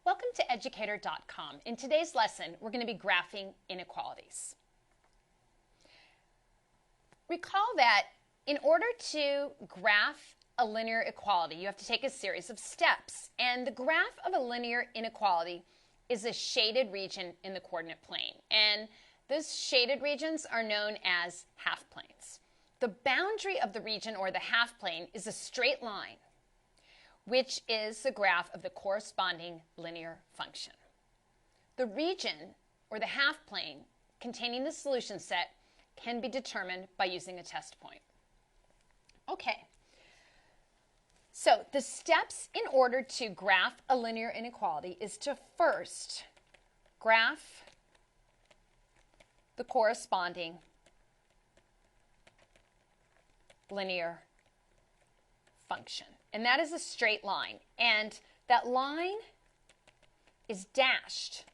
Welcome to Educator.com. In today's lesson, we're going to be graphing inequalities. Recall that in order to graph a linear equality, you have to take a series of steps. And the graph of a linear inequality is a shaded region in the coordinate plane. And those shaded regions are known as half planes. The boundary of the region, or the half plane, is a straight line, which is the graph of the corresponding linear function. The region, or the half plane, containing the solution set can be determined by using a test point. Okay, so the steps in order to graph a linear inequality is to first graph the corresponding linear function. And that is a straight line. And that line is dashed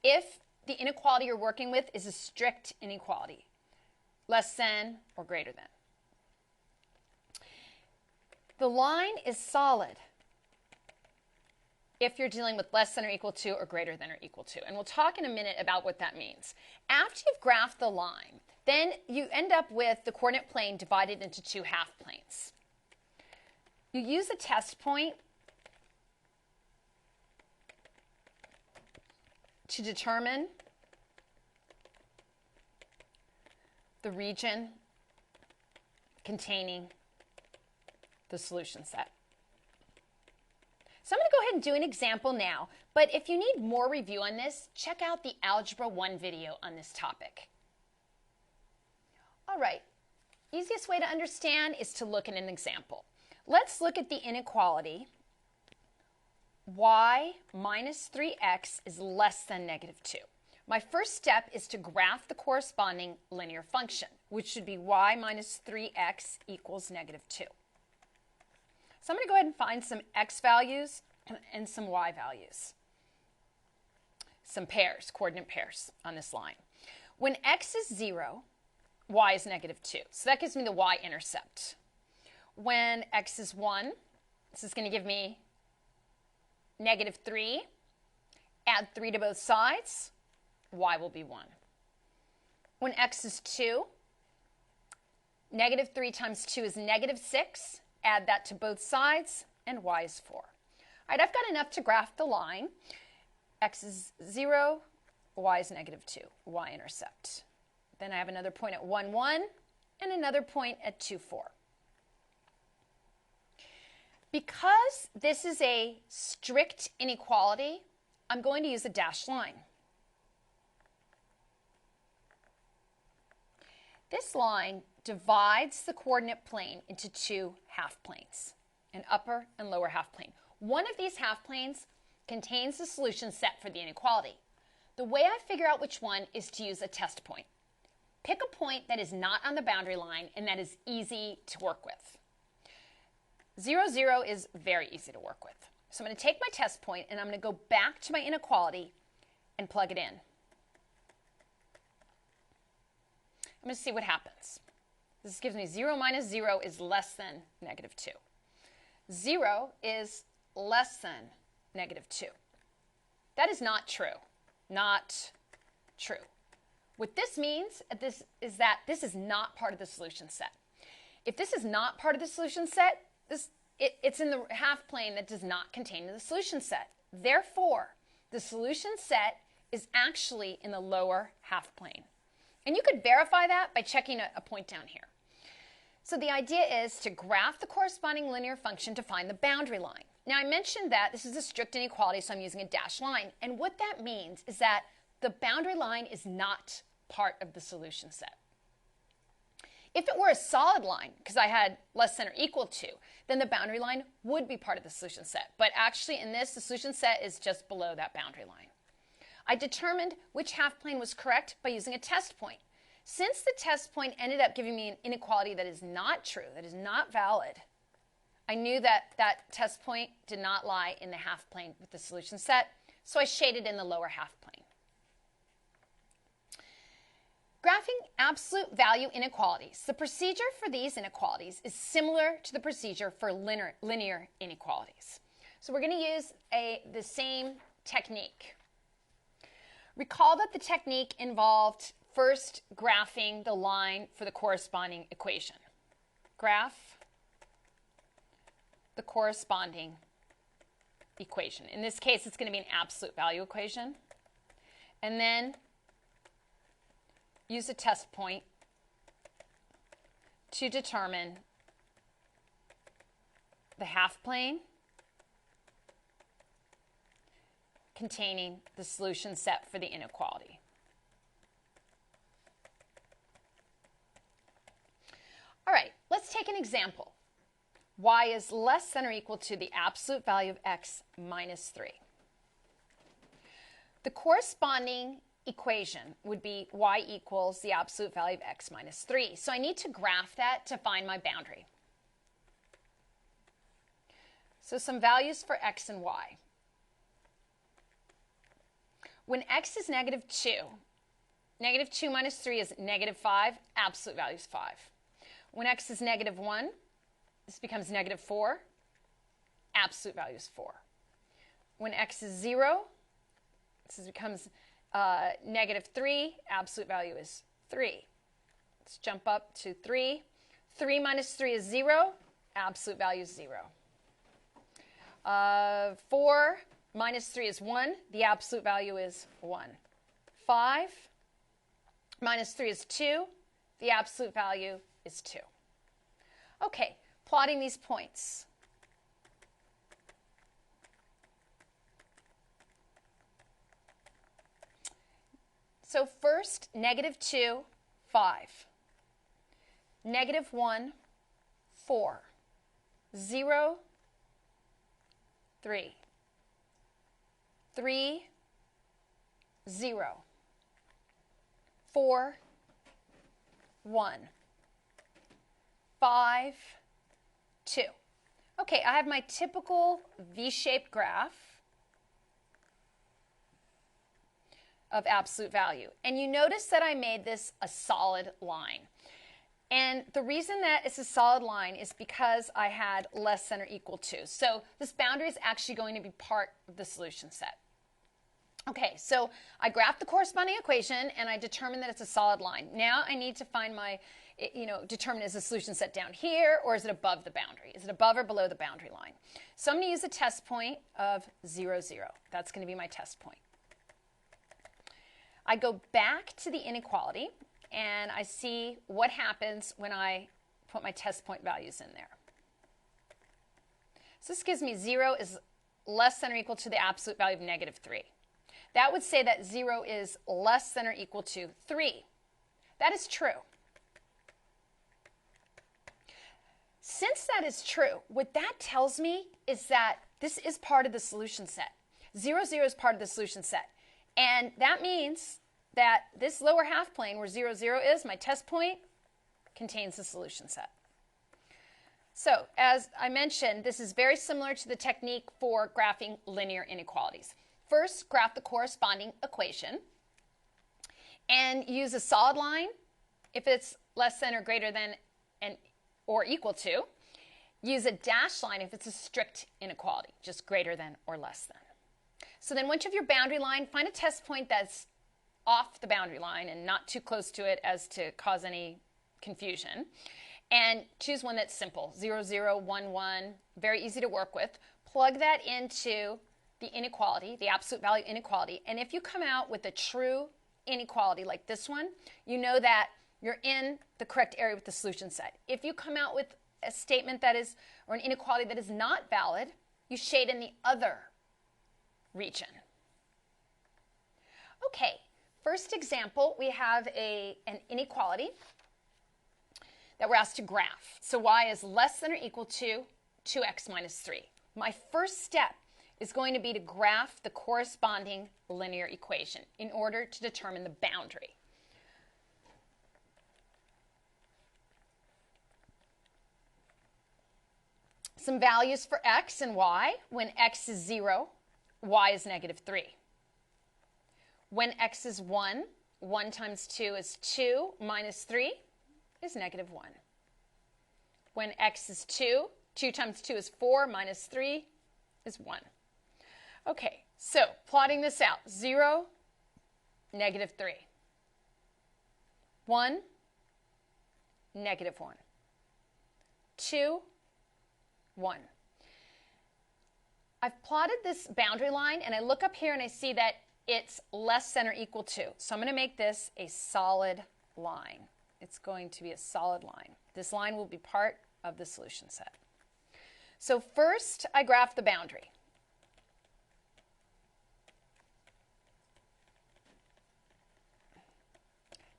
if the inequality you're working with is a strict inequality, less than or greater than. The line is solid if you're dealing with less than or equal to or greater than or equal to. And we'll talk in a minute about what that means. After you've graphed the line, then you end up with the coordinate plane divided into two half planes. You use a test point to determine the region containing the solution set. So I'm going to go ahead and do an example now, but if you need more review on this, check out the Algebra 1 video on this topic. All right, easiest way to understand is to look at an example. Let's look at the inequality y minus 3x is less than negative 2. My first step is to graph the corresponding linear function, which should be y minus 3x equals negative 2. So I'm going to go ahead and find some x values and some y values, some pairs, coordinate pairs on this line. When x is 0, y is negative 2. So that gives me the y-intercept. When x is 1, this is going to give me negative 3. Add 3 to both sides, y will be 1. When x is 2, negative 3 times 2 is negative 6. Add that to both sides, and y is 4. All right, I've got enough to graph the line. X is 0, y is negative 2, y-intercept. Then I have another point at 1, 1, and another point at 2, 4. Because this is a strict inequality, I'm going to use a dashed line. This line divides the coordinate plane into two half planes, an upper and lower half plane. One of these half planes contains the solution set for the inequality. The way I figure out which one is to use a test point. Pick a point that is not on the boundary line and that is easy to work with. 0, 0 is very easy to work with. So I'm going to take my test point and I'm going to go back to my inequality and plug it in. I'm going to see what happens. This gives me 0 minus 0 is less than negative 2. 0 is less than negative 2. That is not true. Not true. What this means is that this is not part of the solution set. If this is not part of the solution set, it's in the half plane that does not contain the solution set. Therefore, the solution set is actually in the lower half plane. And you could verify that by checking a point down here. So the idea is to graph the corresponding linear function to find the boundary line. Now I mentioned that this is a strict inequality, so I'm using a dashed line. And what that means is that the boundary line is not part of the solution set. If it were a solid line, because I had less than or equal to, then the boundary line would be part of the solution set. But actually in this, the solution set is just below that boundary line. I determined which half plane was correct by using a test point. Since the test point ended up giving me an inequality that is not true, that is not valid, I knew that that test point did not lie in the half plane with the solution set, so I shaded in the lower half plane. Graphing absolute value inequalities. The procedure for these inequalities is similar to the procedure for linear inequalities. So we're going to use the same technique. Recall that the technique involved first graphing the line for the corresponding equation. Graph the corresponding equation. In this case, it's going to be an absolute value equation. And then use a test point to determine the half plane containing the solution set for the inequality. All right, let's take an example. Y is less than or equal to the absolute value of x minus 3. The corresponding equation would be y equals the absolute value of x minus 3. So I need to graph that to find my boundary. So some values for x and y. When x is negative 2 minus 3 is negative 5, absolute value is 5. When x is negative 1, this becomes negative 4, absolute value is 4. When x is 0, this becomes negative 3, absolute value is 3. Let's jump up to 3. 3 minus 3 is 0, absolute value is 0. 4 minus 3 is 1, the absolute value is 1. 5 minus 3 is 2, the absolute value is 2. Okay, plotting these points. So first, negative 2, 5. Negative 1, 4. 0, 3. 3, 0. 4, 1. 5, 2. Okay, I have my typical V-shaped graph of absolute value. And you notice that I made this a solid line. And the reason that it's a solid line is because I had less than or equal to. So this boundary is actually going to be part of the solution set. Okay, so I graphed the corresponding equation and I determined that it's a solid line. Now I need to find my, determine is the solution set down here or is it above the boundary? Is it above or below the boundary line? So I'm going to use a test point of 0, 0. That's going to be my test point. I go back to the inequality and I see what happens when I put my test point values in there. So this gives me 0 is less than or equal to the absolute value of negative 3. That would say that 0 is less than or equal to 3. That is true. Since that is true, what that tells me is that this is part of the solution set. 0, 0 is part of the solution set. And that means that this lower half plane where 0, 0 is, my test point, contains the solution set. So, as I mentioned, this is very similar to the technique for graphing linear inequalities. First, graph the corresponding equation and use a solid line if it's less than or greater than or equal to. Use a dashed line if it's a strict inequality, just greater than or less than. So then once you have your boundary line, find a test point that's off the boundary line and not too close to it as to cause any confusion. And choose one that's simple, 0, 0, 1, 1, very easy to work with. Plug that into the inequality, the absolute value inequality. And if you come out with a true inequality like this one, you know that you're in the correct area with the solution set. If you come out with a statement that is, or an inequality that is not valid, you shade in the other region. Okay, first example, we have an inequality that we're asked to graph. So y is less than or equal to 2x minus 3. My first step is going to be to graph the corresponding linear equation in order to determine the boundary. Some values for x and y. When x is 0, y is negative 3. When x is 1, 1 times 2 is 2 minus 3 is negative 1. When x is 2, 2 times 2 is 4 minus 3 is 1. Okay, So plotting this out, 0, negative 3. 1, negative 1. 2, 1. I've plotted this boundary line, and I look up here and I see that it's less than or equal to. So I'm going to make this a solid line. It's going to be a solid line. This line will be part of the solution set. So first, I graph the boundary.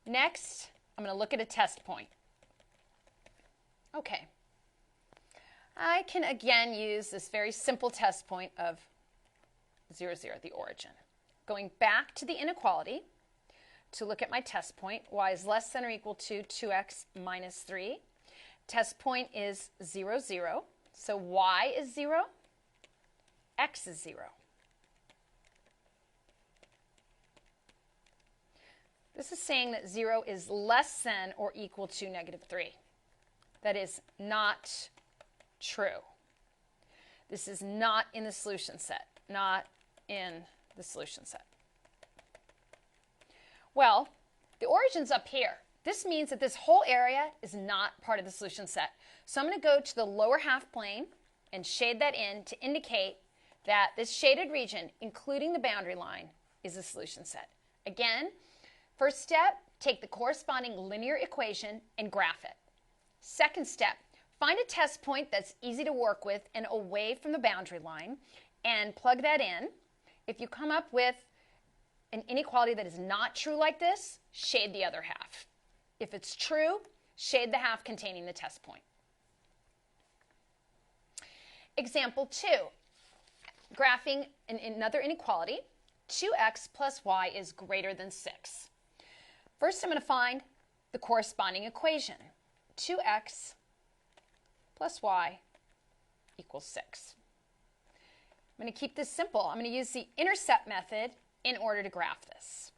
Next, I'm going to look at a test point. Okay. I can again use this very simple test point of 0, 0, the origin. Going back to the inequality to look at my test point, y is less than or equal to 2x minus 3. Test point is 0, 0. So y is 0, x is 0. This is saying that 0 is less than or equal to negative 3. That is not true. This is not in the solution set. Not in the solution set. Well, the origin's up here. This means that this whole area is not part of the solution set. So I'm going to go to the lower half plane and shade that in to indicate that this shaded region, including the boundary line, is a solution set. Again, first step, take the corresponding linear equation and graph it. Second step, find a test point that's easy to work with and away from the boundary line and plug that in. If you come up with an inequality that is not true like this, shade the other half. If it's true, shade the half containing the test point. Example 2, graphing another inequality, 2x plus y is greater than 6. First, I'm going to find the corresponding equation. 2x plus y equals 6. I'm going to keep this simple. I'm going to use the intercept method in order to graph this.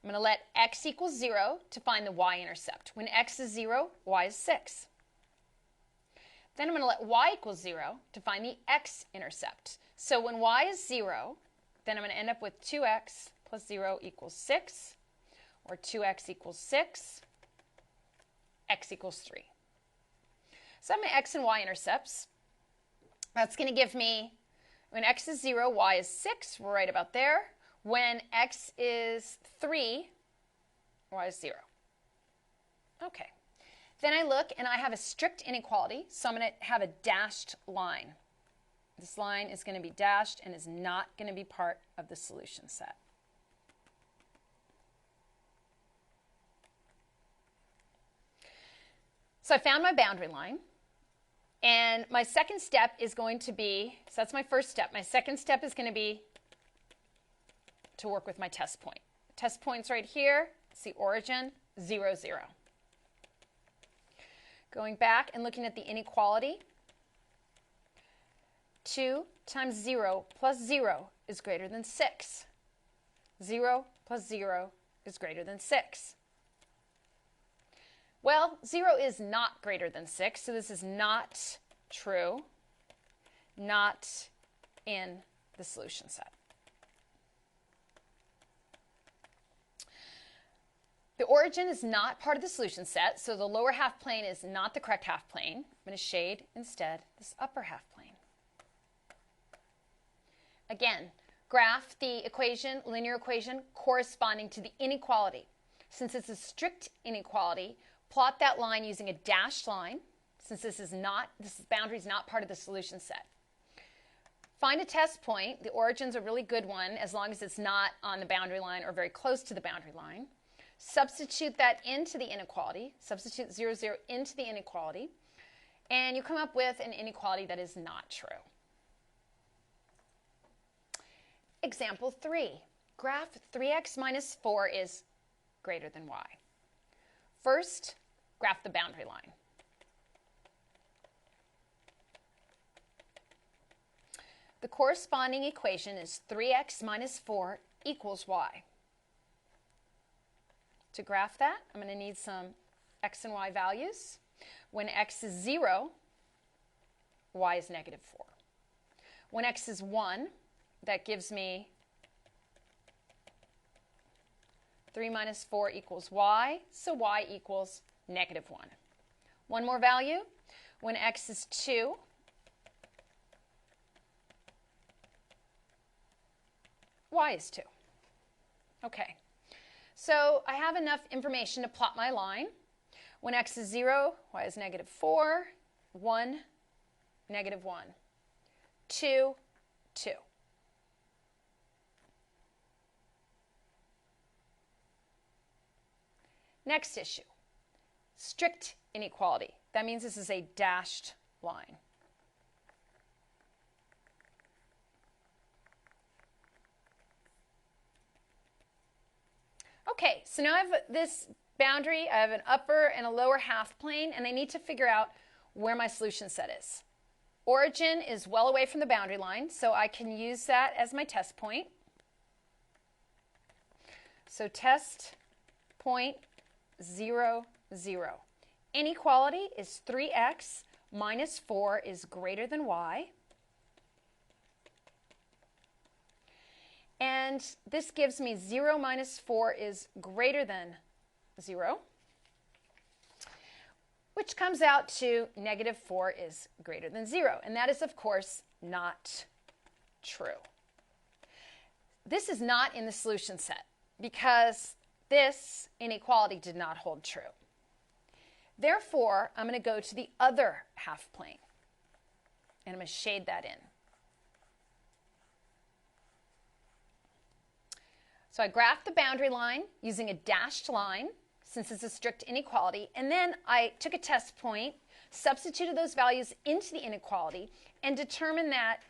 I'm going to let x equals 0 to find the y-intercept. When x is 0, y is 6. Then I'm going to let y equals 0 to find the x-intercept. So when y is 0, then I'm going to end up with 2x plus 0 equals 6, or 2x equals 6, x equals 3. So I have my x and y intercepts. That's going to give me, when x is 0, y is 6. We're right about there. When x is 3, y is 0. Okay. Then I look and I have a strict inequality, so I'm going to have a dashed line. This line is going to be dashed and is not going to be part of the solution set. So I found my boundary line, and my second step is going to be, so that's my first step. My second step is going to be to work with my test point. Test point's right here. It's the origin, 0, 0. Going back and looking at the inequality, 2 times 0 plus 0 is greater than 6. 0 plus 0 is greater than 6. Well, 0 is not greater than 6, so this is not true, not in the solution set. The origin is not part of the solution set, so the lower half plane is not the correct half plane. I'm going to shade instead this upper half plane. Again, graph the equation, linear equation, corresponding to the inequality. Since it's a strict inequality, plot that line using a dashed line, since this boundary is not part of the solution set. Find a test point. The origin's a really good one as long as it's not on the boundary line or very close to the boundary line. Substitute that into the inequality. Substitute 0, 0 into the inequality, and you come up with an inequality that is not true. Example 3. Graph 3x minus 4 is greater than y. First, graph the boundary line. The corresponding equation is 3x minus 4 equals y. To graph that, I'm going to need some x and y values. When x is 0, y is negative 4. When x is 1, that gives me 3 minus 4 equals y, so y equals negative 1. One more value. When x is 2, y is 2. Okay, so I have enough information to plot my line. When x is 0, y is negative 4, 1, negative 1, 2, 2. Next issue, strict inequality. That means this is a dashed line. Okay, so now I have this boundary. I have an upper and a lower half plane, and I need to figure out where my solution set is. Origin is well away from the boundary line, so I can use that as my test point. So test point 0, 0. Inequality is 3x minus 4 is greater than y. And this gives me 0 minus 4 is greater than 0, which comes out to negative 4 is greater than 0. And that is, of course, not true. This is not in the solution set because this inequality did not hold true. Therefore, I'm going to go to the other half plane, and I'm going to shade that in. So I graphed the boundary line using a dashed line, since it's a strict inequality, and then I took a test point, substituted those values into the inequality, and determined that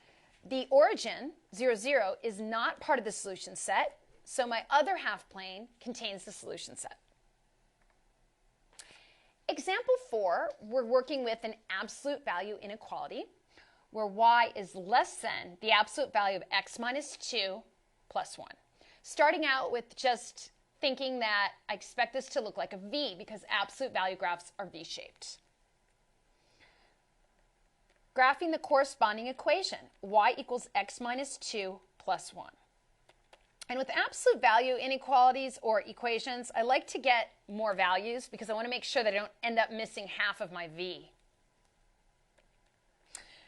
the origin, 0, 0, is not part of the solution set, so my other half plane contains the solution set. Example 4, we're working with an absolute value inequality where y is less than the absolute value of x minus 2 plus 1. Starting out with just thinking that I expect this to look like a V because absolute value graphs are V-shaped. Graphing the corresponding equation, y equals x minus 2 plus 1. And with absolute value inequalities or equations, I like to get more values because I want to make sure that I don't end up missing half of my V.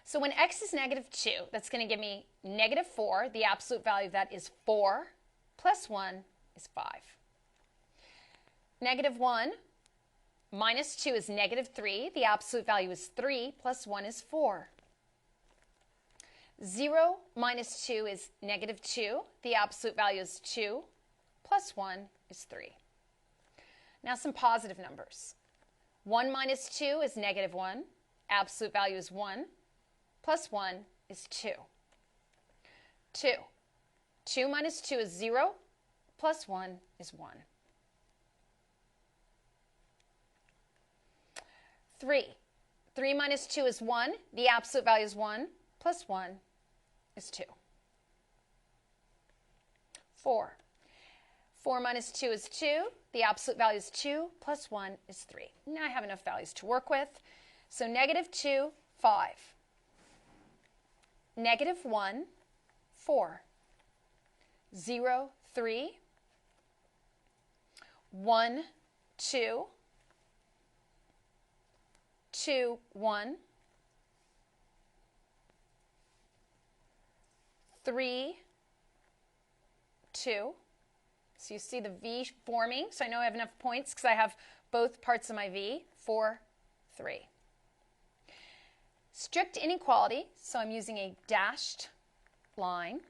So when x is negative 2, that's going to give me negative 4. The absolute value of that is 4 plus 1 is 5. Negative 1 minus 2 is negative 3. The absolute value is 3 plus 1 is 4. 0 minus 2 is negative 2. The absolute value is 2 plus 1 is 3. Now some positive numbers. 1 minus 2 is negative 1. Absolute value is 1 plus 1 is 2. 2. 2 minus 2 is 0 plus 1 is 1. 3. 3 minus 2 is 1. The absolute value is 1 plus 1 is 2. 4. 4 minus 2 is 2. The absolute value is 2 plus 1 is 3. Now I have enough values to work with. So negative 2, 5. Negative 1, 4. 0, 3. 1, 2. 2, 1. 3, 2. So you see the V forming. So I know I have enough points because I have both parts of my V. 4, 3. Strict inequality. So I'm using a dashed line.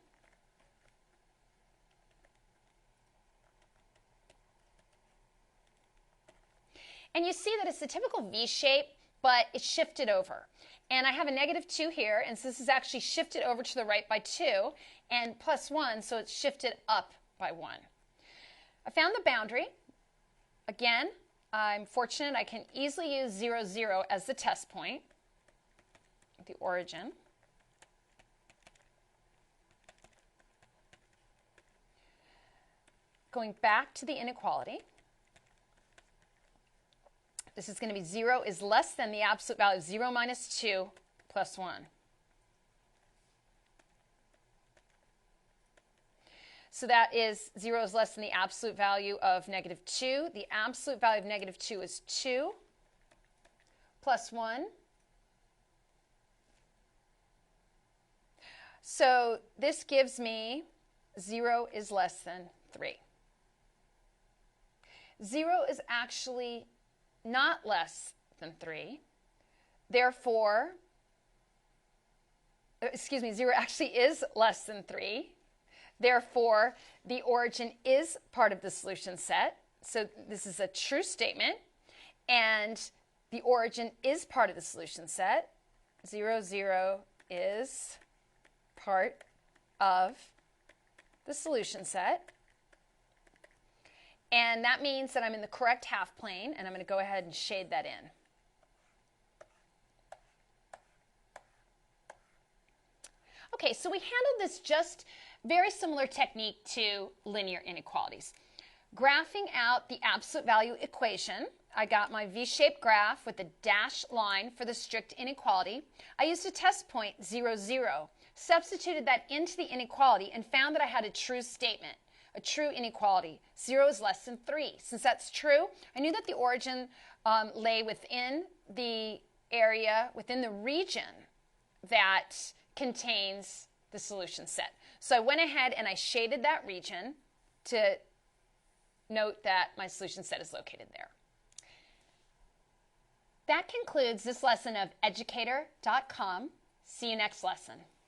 And you see that it's the typical V shape, but it's shifted over. And I have a negative 2 here, and so this is actually shifted over to the right by 2, and plus 1, so it's shifted up by 1. I found the boundary. Again, I'm fortunate I can easily use 0, 0 as the test point, the origin. Going back to the inequality. This is going to be 0 is less than the absolute value of 0 minus 2 plus 1. So that is 0 is less than the absolute value of negative 2. The absolute value of negative 2 is 2 plus 1. So this gives me 0 is less than 3. 0 is actually not less than 3. Therefore, 0 actually is less than 3. Therefore, the origin is part of the solution set. So this is a true statement. And the origin is part of the solution set. 0, 0 is part of the solution set. And that means that I'm in the correct half plane, and I'm going to go ahead and shade that in. Okay, so we handled this just very similar technique to linear inequalities. Graphing out the absolute value equation, I got my V-shaped graph with a dashed line for the strict inequality. I used a test point 0, 0, substituted that into the inequality, and found that I had a true statement, a true inequality. 0 is less than 3. Since that's true, I knew that the origin lay within the area, within the region that contains the solution set. So I went ahead and I shaded that region to note that my solution set is located there. That concludes this lesson of Educator.com. See you next lesson.